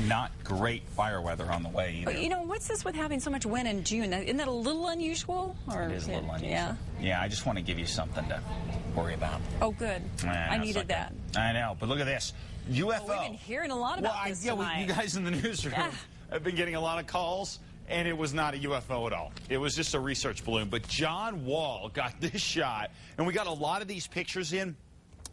not great fire weather on the way either. But, you know, what's this with having so much wind in June? Isn't that a little unusual? Or it is a little unusual. Yeah. Yeah, I just want to give you something to worry about. Oh, good. I needed that. I know, but look at this. UFO. Well, we've been hearing a lot about this tonight. You guys in the newsroom have been getting a lot of calls, and it was not a UFO at all. It was just a research balloon. But John Wall got this shot, and we got a lot of these pictures in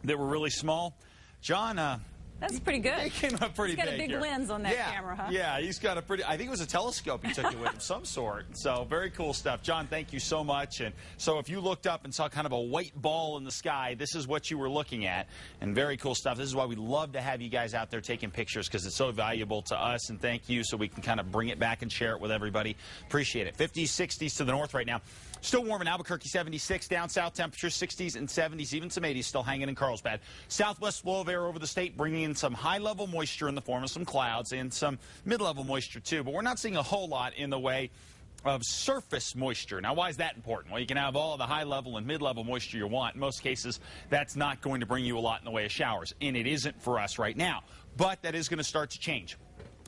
that were really small. John, that's pretty good. He came up pretty big. He's got a big lens on that camera, huh? Yeah, he's got a pretty, I think it was a telescope he took it with of some sort. So very cool stuff. John, thank you so much. And so if you looked up and saw kind of a white ball in the sky, this is what you were looking at. And very cool stuff. This is why we love to have you guys out there taking pictures, because it's so valuable to us. And thank you, so we can kind of bring it back and share it with everybody. Appreciate it. 50s, 60s to the north right now. Still warm in Albuquerque, 76. Down south, temperatures 60s and 70s, even some 80s still hanging in Carlsbad. Southwest flow of air over the state, bringing in some high-level moisture in the form of some clouds and some mid-level moisture, too. But we're not seeing a whole lot in the way of surface moisture. Now, why is that important? Well, you can have all of the high-level and mid-level moisture you want. In most cases, that's not going to bring you a lot in the way of showers, and it isn't for us right now. But that is going to start to change.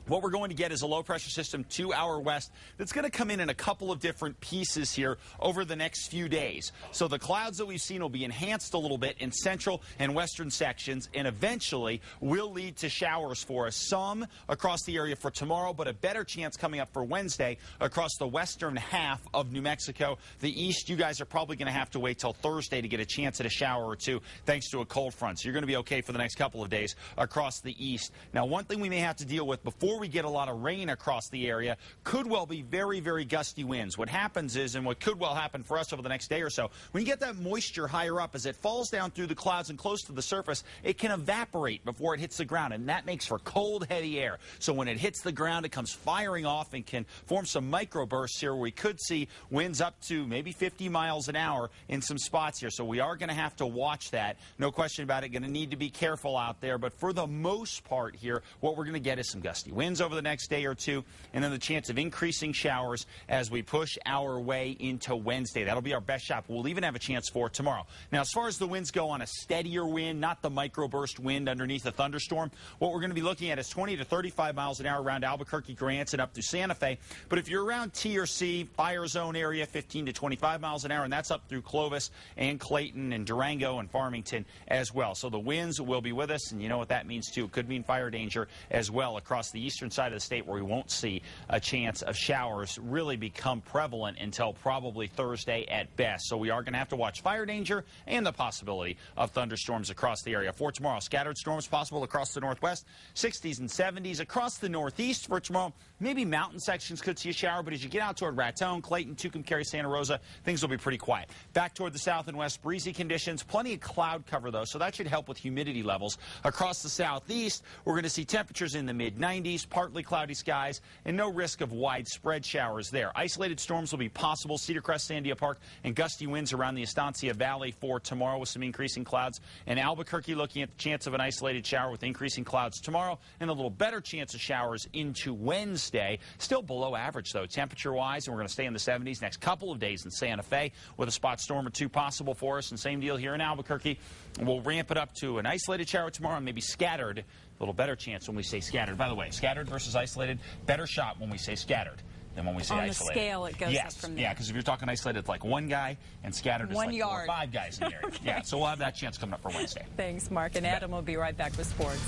What we're going to get is a low-pressure system to our west that's going to come in a couple of different pieces here over the next few days. So the clouds that we've seen will be enhanced a little bit in central and western sections, and eventually will lead to showers for us. Some across the area for tomorrow, but a better chance coming up for Wednesday across the western half of New Mexico. The east, you guys are probably going to have to wait till Thursday to get a chance at a shower or two, thanks to a cold front. So you're going to be okay for the next couple of days across the east. Now, one thing we may have to deal with before we get a lot of rain across the area could well be very, very gusty winds. What happens is, and what could well happen for us over the next day or so, when you get that moisture higher up, as it falls down through the clouds and close to the surface, it can evaporate before it hits the ground, and that makes for cold, heavy air. So when it hits the ground, it comes firing off and can form some microbursts here where we could see winds up to maybe 50 miles an hour in some spots here. So we are going to have to watch that. No question about it. Going to need to be careful out there. But for the most part here, what we're going to get is some gusty winds over the next day or two, and then the chance of increasing showers as we push our way into Wednesday. That'll be our best shot. We'll even have a chance for tomorrow. Now, as far as the winds go, on a steadier wind, not the microburst wind underneath a thunderstorm, what we're going to be looking at is 20 to 35 miles an hour around Albuquerque, Grants, and up through Santa Fe. But if you're around T or C, fire zone area, 15 to 25 miles an hour, and that's up through Clovis and Clayton and Durango and Farmington as well. So the winds will be with us, and you know what that means, too. It could mean fire danger as well across the eastern side of the state, where we won't see a chance of showers really become prevalent until probably Thursday at best. So we are going to have to watch fire danger and the possibility of thunderstorms across the area. For tomorrow, scattered storms possible across the northwest, 60s and 70s across the northeast for tomorrow. Maybe mountain sections could see a shower, but as you get out toward Raton, Clayton, Tucumcari, Santa Rosa, things will be pretty quiet. Back toward the south and west, breezy conditions, plenty of cloud cover though, so that should help with humidity levels. Across the southeast, we're going to see temperatures in the mid-90s, partly cloudy skies, and no risk of widespread showers there. Isolated storms will be possible. Cedar Crest, Sandia Park, and gusty winds around the Estancia Valley for tomorrow with some increasing clouds. And Albuquerque looking at the chance of an isolated shower with increasing clouds tomorrow, and a little better chance of showers into Wednesday. Still below average, though, temperature-wise, and we're going to stay in the 70s next couple of days in Santa Fe with a spot storm or two possible for us. And same deal here in Albuquerque. We'll ramp it up to an isolated shower tomorrow, and maybe scattered. A little better chance when we say scattered. By the way, scattered versus isolated, better shot when we say scattered than when we say isolated. On the scale, it goes up from there. Yeah, because if you're talking isolated, it's like one guy, and scattered is like 4 or 5 guys in the area. Okay. Yeah, so we'll have that chance coming up for Wednesday. Thanks, Mark. And Adam will be right back with sports.